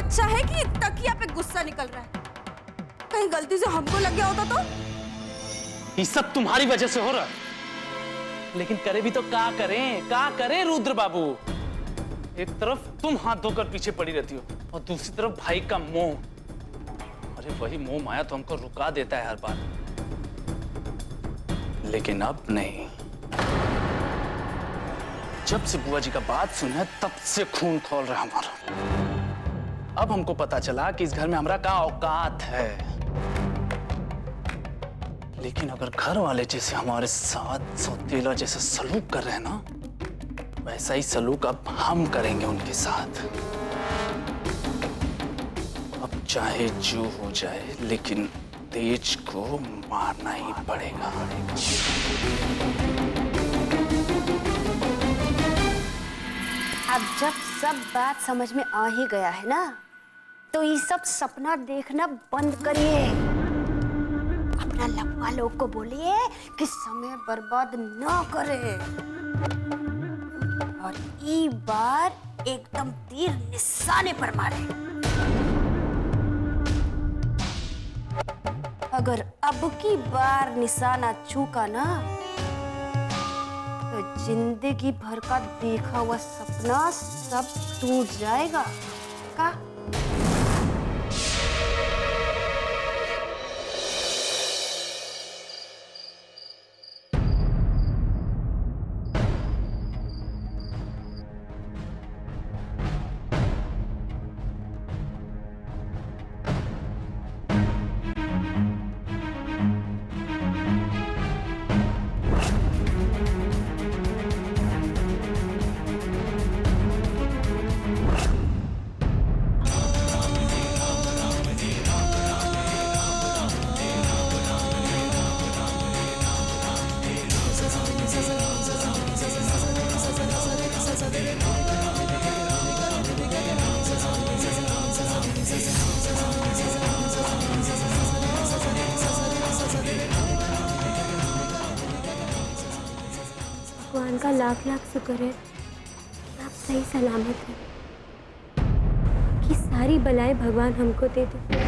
अच्छा है कि तकिया पे गुस्सा निकल रहा है। कहीं गलती से हमको लग गया होता तो? ये सब तुम्हारी वजह से हो रहा है। लेकिन करे भी तो क्या करें रुद्र बाबू। एक तरफ तुम हाथ धोकर पीछे पड़ी रहती हो और दूसरी तरफ भाई का मोह। अरे वही मोह माया तो हमको रुका देता है हर बार, लेकिन अब नहीं। जब से बुआ जी का बात सुना है तब से खून खौल रहा हमारा। अब हमको पता चला कि इस घर में हमारा क्या औकात है। लेकिन अगर घर वाले जैसे हमारे साथ सौतेला जैसे सलूक कर रहे हैं ना, वैसा ही सलूक अब हम करेंगे उनके साथ। अब चाहे जो हो जाए, लेकिन तेज को मारना ही पड़ेगा। अब जब सब बात समझ में आ ही गया है ना, तो ये सब सपना देखना बंद करिए। अपना लपवा लोग को बोलिए कि समय बर्बाद ना करे और ये बार एकदम तीर निशाने पर मारे। अगर अब की बार निशाना चूका ना, तो जिंदगी भर का देखा हुआ सपना सब टूट जाएगा। का? भगवान का लाख लाख शुक्र है आप सही सलामत हैं, कि सारी बलाएं भगवान हमको दे दे।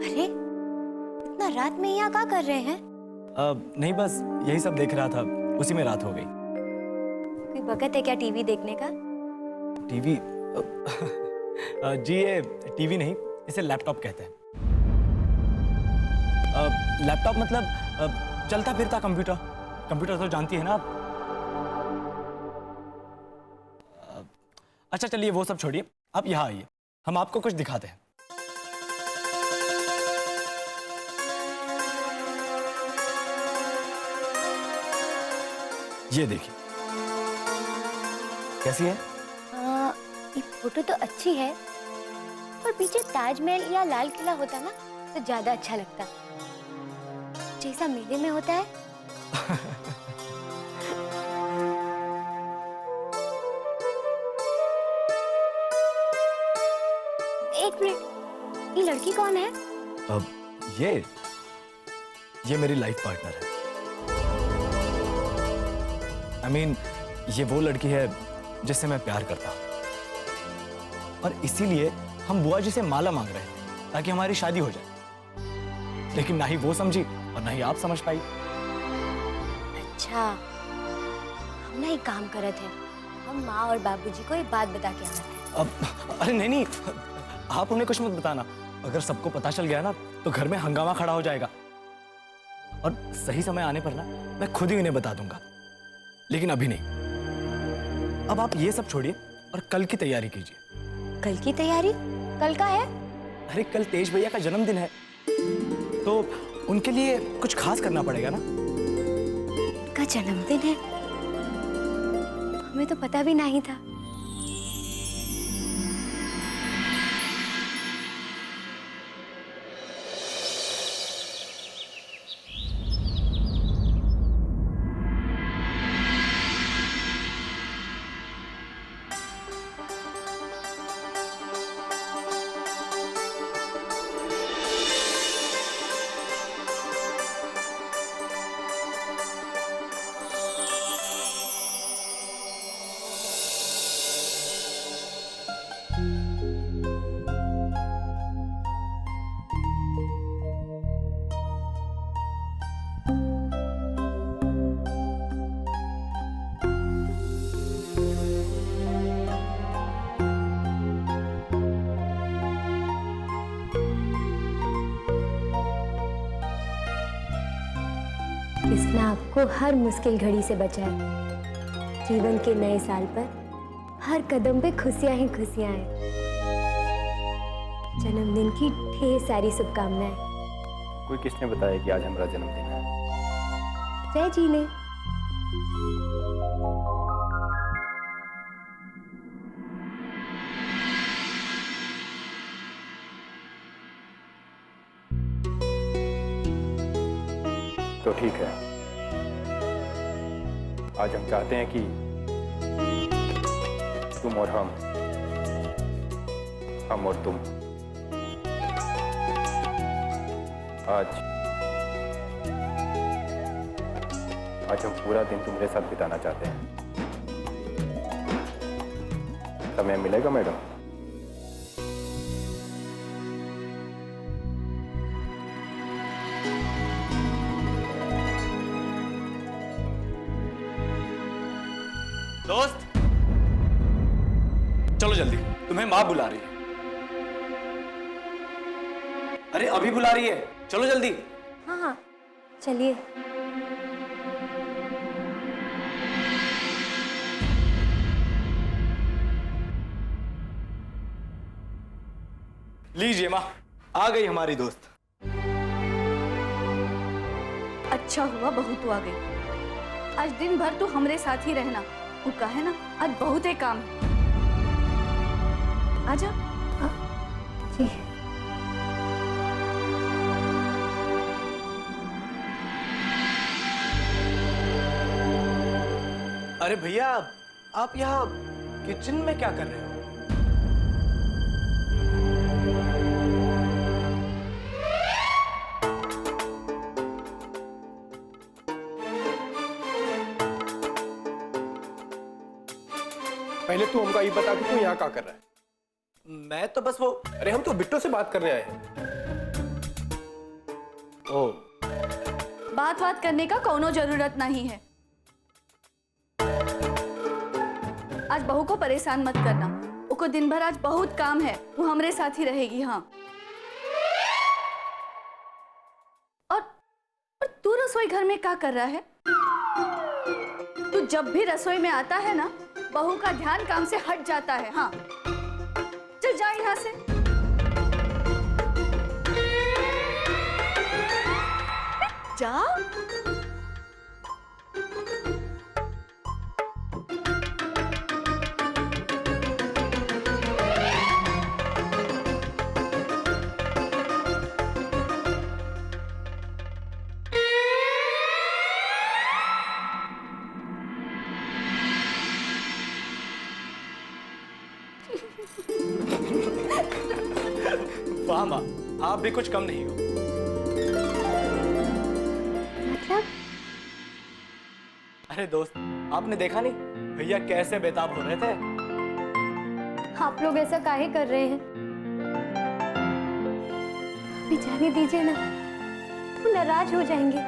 अरे इतना रात में यहाँ क्या कर रहे हैं? नहीं, बस यही सब देख रहा था, उसी में रात हो गई। कोई वक़्त है क्या टीवी देखने का? टीवी? जी ये टीवी नहीं, इसे लैपटॉप कहते हैं। लैपटॉप मतलब चलता फिरता कंप्यूटर। कंप्यूटर तो जानती है ना आप। अच्छा चलिए वो सब छोड़िए, आप यहाँ आइए, हम आपको कुछ दिखाते हैं। ये देखिए, कैसी है? ये फोटो तो अच्छी है, पर पीछे ताजमहल या लाल किला होता ना तो ज्यादा अच्छा लगता, जैसा मेले में होता है। एक मिनट, ये लड़की कौन है? अब ये मेरी लाइफ पार्टनर है। I mean, ये वो लड़की है जिससे मैं प्यार करता हूं, और इसीलिए हम बुआ जी से माला मांग रहे हैं ताकि हमारी शादी हो जाए। लेकिन ना ही वो समझी और ना ही आप समझ पाई। अच्छा, हम ना एक काम करे थे, हम माँ और बाबूजी को ये बात बता के आना है। अब अरे नहीं, आप उन्हें कुछ मत बताना। अगर सबको पता चल गया ना तो घर में हंगामा खड़ा हो जाएगा, और सही समय आने पर ना मैं खुद ही उन्हें बता दूंगा। लेकिन अभी नहीं। अब आप ये सब छोड़िए और कल की तैयारी कीजिए। कल की तैयारी? कल का है? अरे कल तेज भैया का जन्मदिन है, तो उनके लिए कुछ खास करना पड़ेगा ना। का जन्मदिन है? हमें तो पता भी नहीं था। कृष्णा आपको हर मुश्किल घड़ी से बचाए। जीवन के नए साल पर हर कदम पे खुशियां ही खुशियां हैं। जन्मदिन की ढेर सारी शुभकामनाएं। कोई किसने बताया कि आज हमारा जन्मदिन है? जय जी ने। तो ठीक है, आज हम चाहते हैं कि तुम और हम और तुम आज हम पूरा दिन तुम्हारे साथ बिताना चाहते हैं। समय मिलेगा मैडम? दोस्त चलो जल्दी, तुम्हें माँ बुला रही है। अरे अभी बुला रही है, चलो जल्दी। हाँ हाँ चलिए। लीजिए माँ, आ गई हमारी दोस्त। अच्छा हुआ बहू तू आ गई। आज दिन भर तू हमरे साथ ही रहना। वो कहे ना आज बहुत ही काम है। आजा। जी अरे भैया, आप यहाँ किचन में क्या कर रहे हो? पहले तू हमको ये बता कि तू यहाँ क्या कर रहा है? मैं तो बस वो, अरे हम तो बिट्टो से बात करने आए हैं। ओ बात करने का कोनो जरूरत नहीं है। आज बहू को परेशान मत करना। उसको दिन भर आज बहुत काम है। वो हमरे साथ ही रहेगी। हाँ। और तू रसोई घर में क्या कर रहा है? तू जब भी रसोई में आता है ना, बहू का ध्यान काम से हट जाता है। हाँ चल जा यहाँ से। जा। वाह माँ, आप भी कुछ कम नहीं हो। मतलब? अरे दोस्त, आपने देखा नहीं भैया कैसे बेताब हो रहे थे? आप लोग ऐसा काहे कर रहे हैं? अभी जाने दीजिए ना, वो नाराज हो जाएंगे।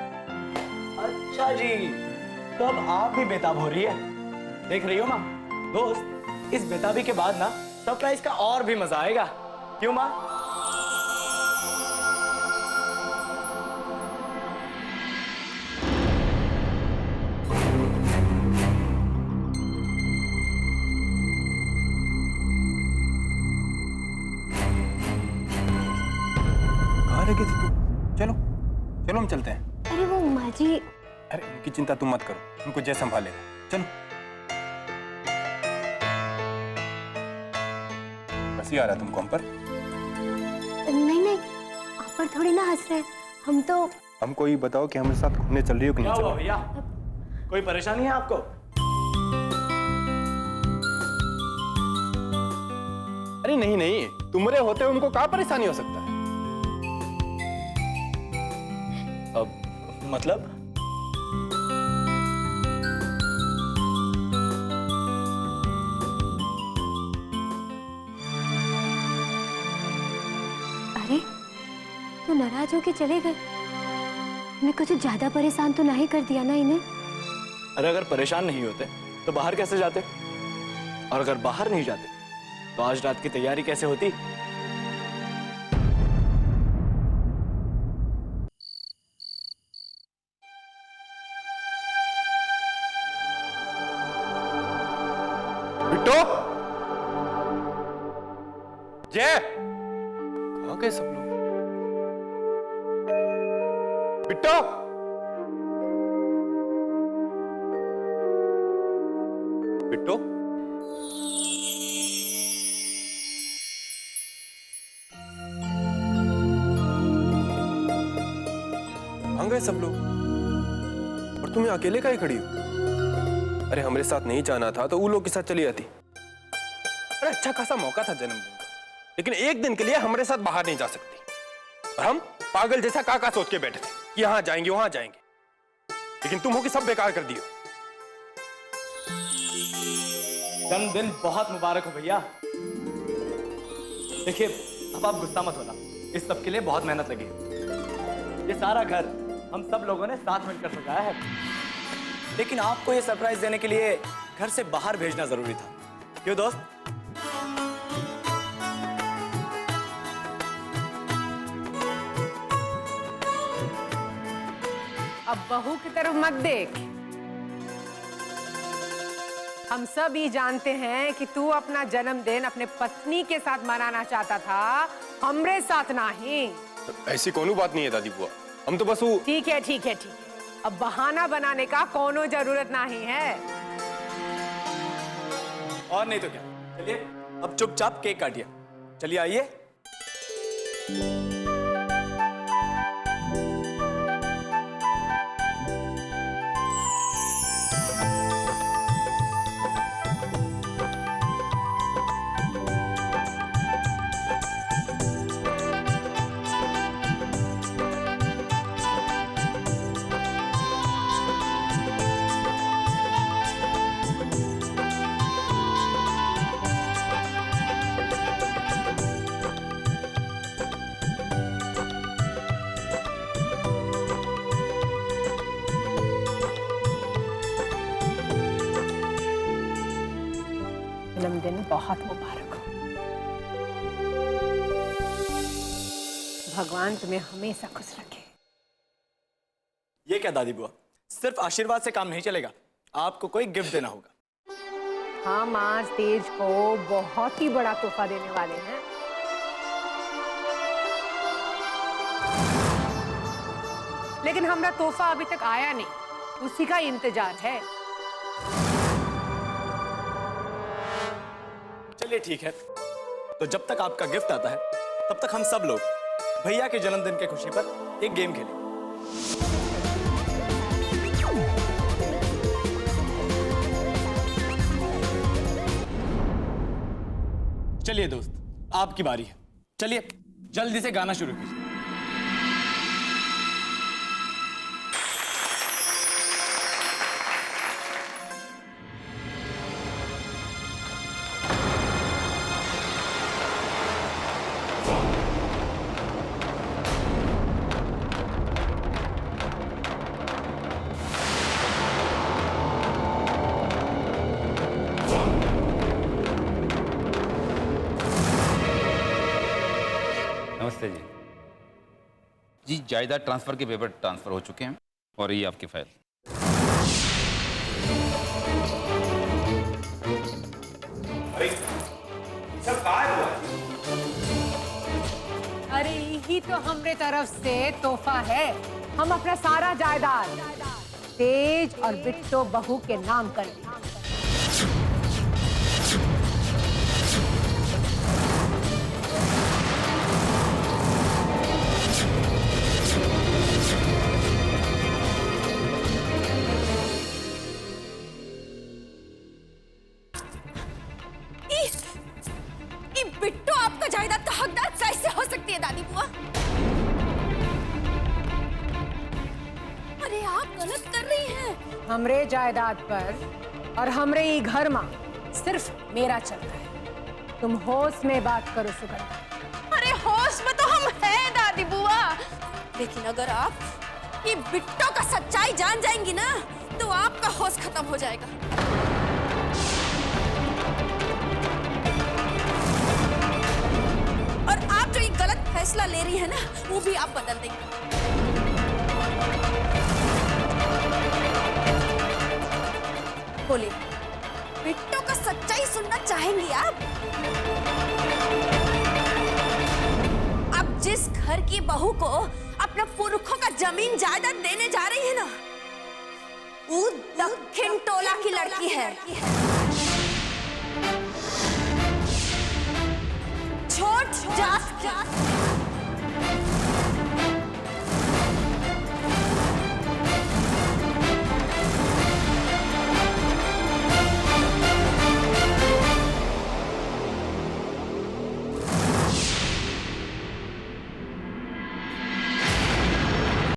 अच्छा जी, तो अब आप भी बेताब हो रही है। देख रही हो माँ? दोस्त, इस बेताबी के बाद ना सरप्राइज का और भी मजा आएगा। क्यों माँ? कहाँ रह गई थी तू? चलो चलो हम चलते हैं। अरे वो माँ जी, अरे उनकी चिंता तुम मत करो, उनको जय संभालेगा। चलो। बस ही आ रहा तुमको हम पर? नहीं नहीं, आप पर थोड़ी ना हंस रहे हैं, हम तो। हमको ये बताओ कि हमारे साथ घूमने चल रही हो कि नहीं क्या चल हुआ रही? भैया, कोई परेशानी है आपको? अरे नहीं नहीं, तुम्हारे होते उनको कहाँ परेशानी हो सकता है? अब मतलब? अरे तो नाराज होके चले गए। मैं कुछ ज्यादा परेशान तो नहीं कर दिया ना इन्हें? अरे अगर परेशान नहीं होते तो बाहर कैसे जाते? और अगर बाहर नहीं जाते तो आज रात की तैयारी कैसे होती? बिट्टो, जय, कहाँ गए सब लोग? बिट्टो, बिट्टो, कहाँ गए सब लोग? और तुम्हें अकेले काहे खड़ी हो? अरे हमारे साथ नहीं जाना था तो वो लोग के साथ चली जाती। अरे अच्छा खासा मौका था जन्मदिन का, लेकिन एक दिन के लिए हमारे साथ बाहर नहीं जा सकती। और हम पागल जैसा काका सोच के बैठे थे कि यहाँ जाएंगे वहां जाएंगे, लेकिन तुम हो कि सब बेकार कर दियो। जन्मदिन बहुत मुबारक हो भैया। देखिए अब आप गुस्सा मत होना, इस सब के लिए बहुत मेहनत लगी है। ये सारा घर हम सब लोगों ने साथ मिलकर सजाया है, लेकिन आपको ये सरप्राइज देने के लिए घर से बाहर भेजना जरूरी था। क्यों दोस्त? अब बहू की तरफ मत देख। हम सब ये जानते हैं कि तू अपना जन्मदिन अपने पत्नी के साथ मनाना चाहता था, हमरे साथ नहीं। ऐसी कोनो बात नहीं है दादी बुआ, हम तो बस वो। ठीक है ठीक है ठीक है, अब बहाना बनाने का कोनो जरूरत नहीं है। और नहीं तो क्या, चलिए अब चुपचाप केक काटिए। चलिए आइए। जन्मदिन बहुत मुबारक हो। भगवान तुम्हें हमेशा खुश रखे। ये क्या दादी बुआ, सिर्फ आशीर्वाद से काम नहीं चलेगा, आपको कोई गिफ्ट देना होगा। हम आज तेज को बहुत ही बड़ा तोहफा देने वाले हैं। लेकिन हमारा तोहफा अभी तक आया नहीं, उसी का इंतजार है। चलिए ठीक है, तो जब तक आपका गिफ्ट आता है तब तक हम सब लोग भैया के जन्मदिन की खुशी पर एक गेम खेलेंगे। चलिए दोस्त, आपकी बारी है। चलिए जल्दी से गाना शुरू कीजिए। नमस्ते जी। जी जायदाद ट्रांसफर के पेपर ट्रांसफर हो चुके हैं और ये आपकी फाइल। अरे यही तो हमरे तरफ से तोहफा है। हम अपना सारा जायदाद तेज और बिट्टो बहू के नाम कर दिए। बिट्टू आपका जायदाद का हकदार कैसे हो सकती है दादी बुआ? अरे आप गलत कर रही हैं। हमरे जायदाद पर और हमरे ही घर में सिर्फ मेरा चलता है। तुम होश में बात करो सुगंधा। अरे होश में तो हम हैं दादी बुआ, लेकिन अगर आप ये बिट्टो का सच्चाई जान जाएंगी ना तो आपका होश खत्म हो जाएगा। और आप जो ये गलत फैसला ले रही है ना वो भी आप बदल देंगे। बोलिए, बिट्टो का सच्चाई सुनना चाहेंगी आप? आप जिस घर की बहू को अपने पुरखों का जमीन जायदाद देने जा रही है ना वो दक्षिण टोला की लड़की है। छोट जात